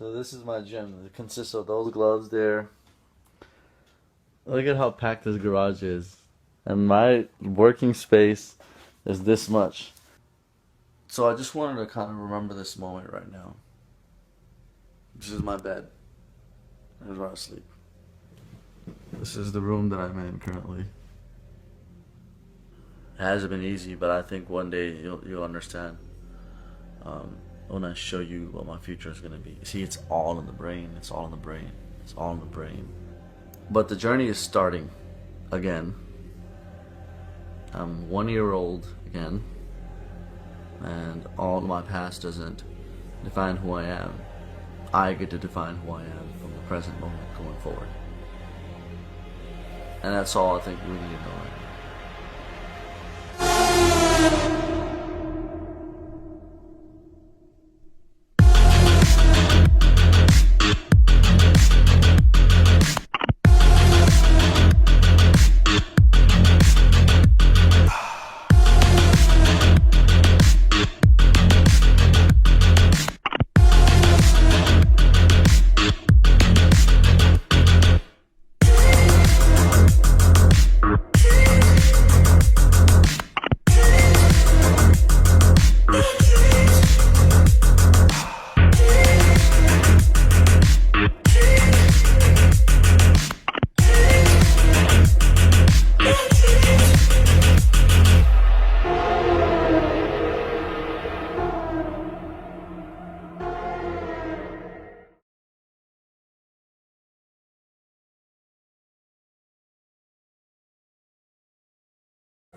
So this is my gym. It consists of those gloves there. Look at how packed this garage is. And my working space is this much. So I just wanted to kind of remember this moment right now. This is my bed. This is where I sleep. This is the room that I'm in currently. It hasn't been easy, but I think one day you'll understand. When I show you what my future is gonna be. See, it's all in the brain. It's all in the brain. It's all in the brain. But the journey is starting again. I'm 1 year old again, and all of my past doesn't define who I am. I get to define who I am from the present moment going forward. And that's all I think we need to know right now.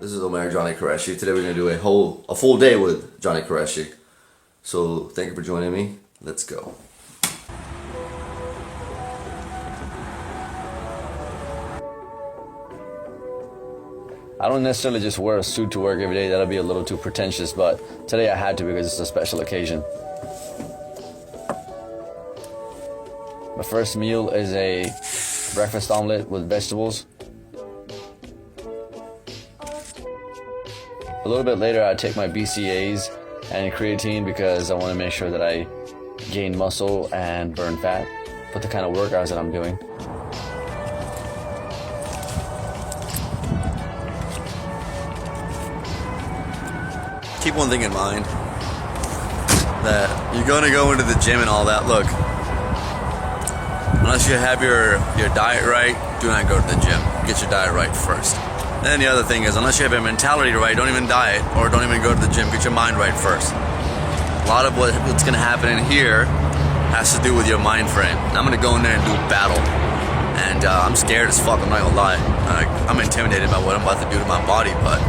This is Omer Johnny Qureshi. Today we're going to do a full day with Johnny Qureshi. So thank you for joining me. Let's go. I don't necessarily just wear a suit to work every day. That'll be a little too pretentious, but today I had to because it's a special occasion. My first meal is a breakfast omelet with vegetables. A little bit later, I take my BCAAs and creatine because I want to make sure that I gain muscle and burn fat for the kind of workouts that I'm doing. Keep one thing in mind, that you're going to go into the gym and all that. Look, unless you have your diet right, do not go to the gym. Get your diet right first. And then the other thing is, unless you have your mentality right, don't even diet or don't even go to the gym. Get your mind right first. A lot of what's going to happen in here has to do with your mind frame. I'm going to go in there and do battle. And I'm scared as fuck, I'm not going to lie. I'm intimidated by what I'm about to do to my body, but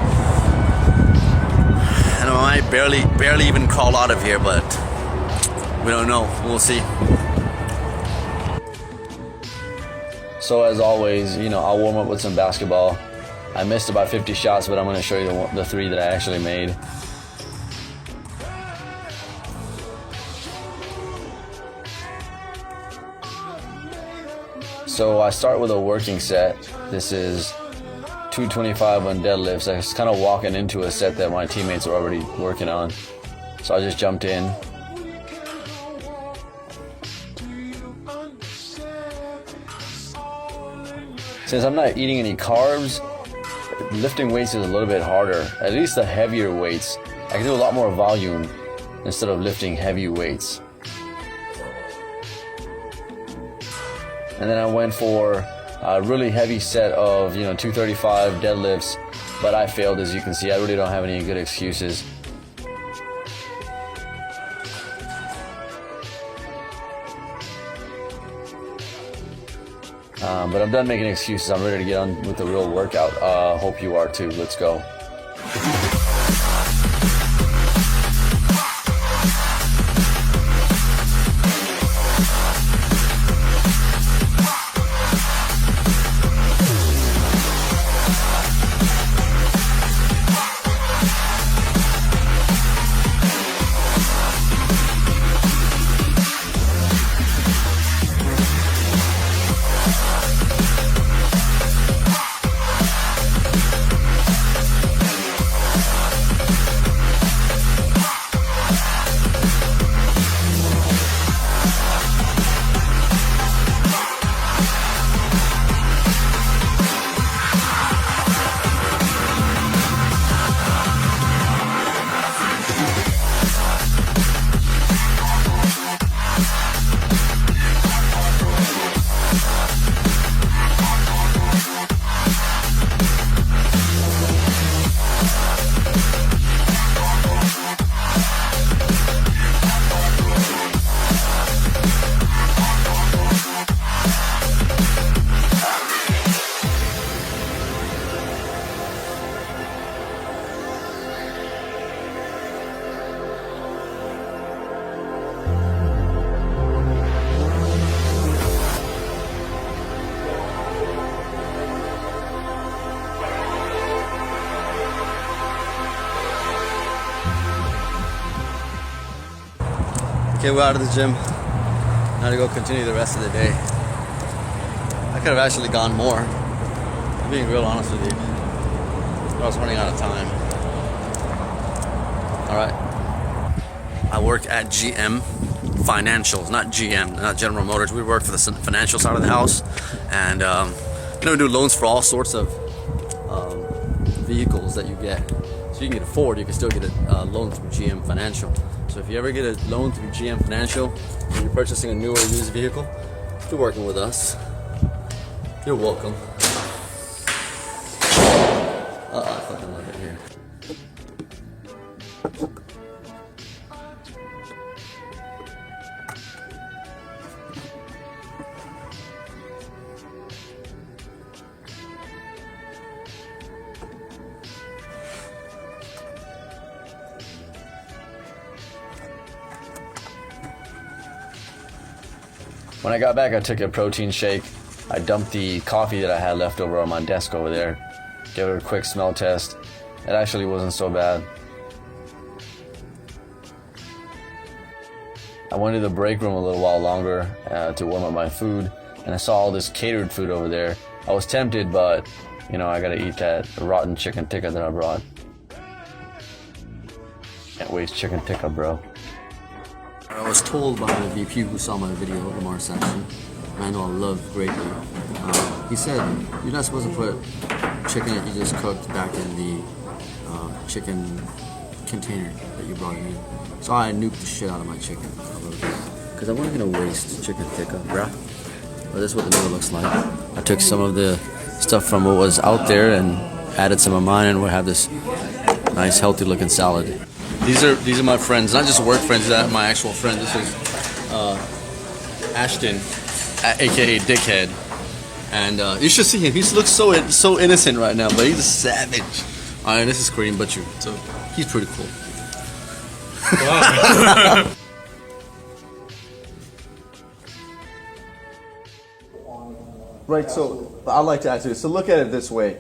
and I might barely even crawl out of here, but we don't know. We'll see. So as always, I'll warm up with some basketball. I missed about 50 shots, but I'm going to show you the 3 that I actually made. So I start with a working set. This is 225 on deadlifts. I was kind of walking into a set that my teammates are already working on. So I just jumped in. Since I'm not eating any carbs, lifting weights is a little bit harder. At least the heavier weights. I can do a lot more volume instead of lifting heavy weights. And then I went for a really heavy set of 235 deadlifts, but I failed, as you can see. I really don't have any good excuses. But I'm done making excuses. I'm ready to get on with the real workout. Hope you are too. Let's go. Okay, we're out of the gym. Now to go continue the rest of the day. I could have actually gone more. I'm being real honest with you. But I was running out of time. Alright. I work at GM Financials, not GM, not General Motors. We work for the financial side of the house. And we do loans for all sorts of vehicles that you get. So you can get a Ford, you can still get a loan through GM Financial. So if you ever get a loan through GM Financial and you're purchasing a new or used vehicle, you're working with us. You're welcome. I fucking love it here. When I got back, I took a protein shake. I dumped the coffee that I had left over on my desk over there. Gave it a quick smell test. It actually wasn't so bad. I went to the break room a little while longer to warm up my food, and I saw all this catered food over there. I was tempted, but I gotta eat that rotten chicken tikka that I brought. Can't waste chicken tikka, bro. I was told by the VP who saw my video, Lamar Saxon, and I know I love greatly. He said, you're not supposed to put chicken that you just cooked back in the chicken container that you brought in. So I nuked the shit out of my chicken a little bit. Because I wasn't going to waste chicken tikka, bruh. But this is what the meal looks like. I took some of the stuff from what was out there and added some of mine, and we'll have this nice, healthy looking salad. These are my friends, not just work friends, these are my actual friends. This is Ashton, aka Dickhead. And you should see him. He looks so innocent right now, but he's a savage. Alright, this is Korean Butcher, so he's pretty cool. Wow. Right, so I'd like to ask you, so look at it this way.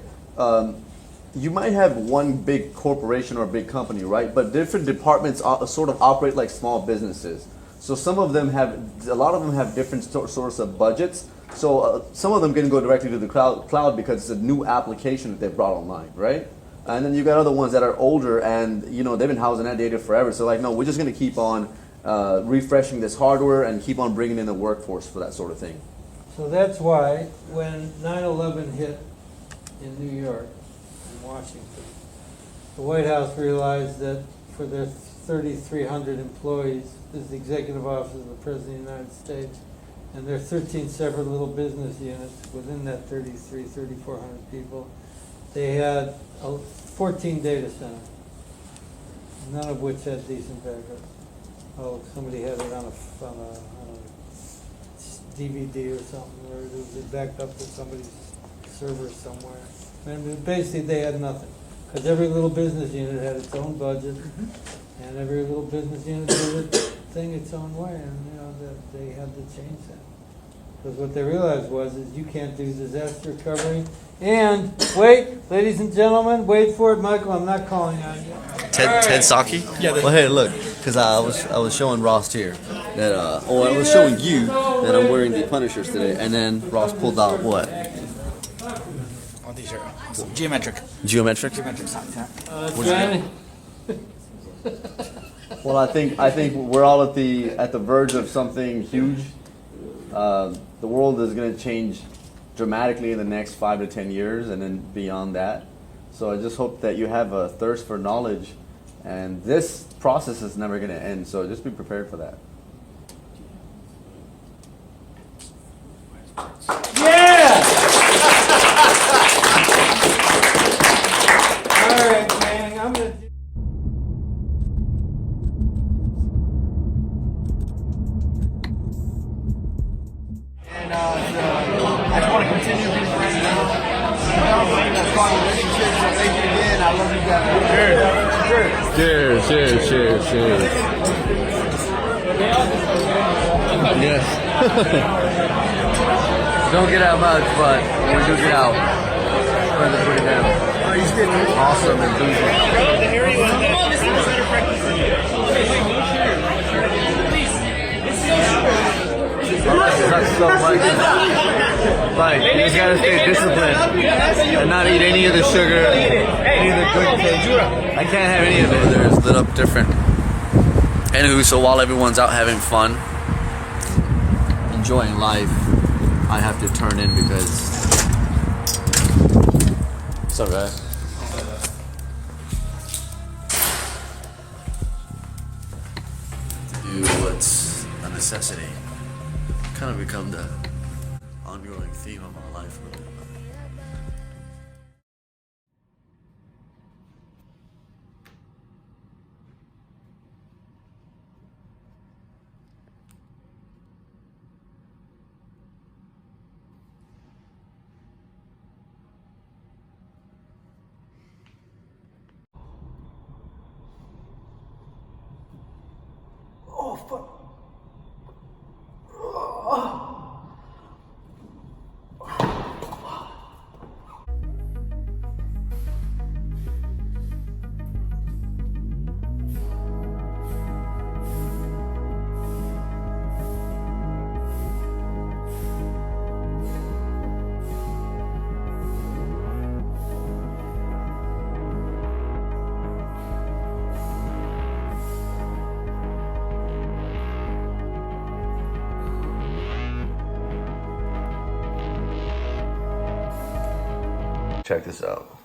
You might have one big corporation or big company, right? But different departments sort of operate like small businesses. So a lot of them have different sorts of budgets. So some of them can go directly to the cloud because it's a new application that they've brought online, right? And then you got other ones that are older and they've been housing that data forever. So no, we're just going to keep on refreshing this hardware and keep on bringing in the workforce for that sort of thing. So that's why when 9/11 hit in New York and Washington, the White House realized that for their 3,300 employees, this is the executive office of the President of the United States, and their 13 separate little business units within that 3,400 people, they had 14 data centers, none of which had decent backup. Oh, somebody had it on a DVD or something, or it was backed up to somebody's server somewhere. And basically they had nothing, because every little business unit had its own budget, and every little business unit did its thing its own way, and that they had to change that. Because what they realized is you can't do disaster recovery. And wait, ladies and gentlemen, wait for it, Michael. I'm not calling on you. Ted Psaki? Yeah. Well, hey, look, because I was showing Ross here that I was showing you that I'm wearing the Punishers today, and then Ross pulled out what? Oh, these are geometric. Geometric? Geometric signs, yeah. Johnny, Well, I think we're all at the verge of something huge. The world is going to change dramatically in the next 5 to 10 years, and then beyond that. So I just hope that you have a thirst for knowledge, and this process is never going to end. So just be prepared for that. yeah! All right, man, I'm going to do... I just want to continue being friends now. Strong relationships. So thank you again. I love you guys. Cheers, cheers, cheers, cheers. Yes. Don't get out much, but when we do get out, friends are pretty damn awesome and bougie. so much. Like, you just gotta stay disciplined and not eat any of the sugar, any of the good things. I can't have any of it. There's lit up different. Anywho, so while everyone's out having fun, enjoying life, I have to turn in because. What's up, guys? To do what's a necessity. Kind of become the ongoing theme of my life, really. Check this out.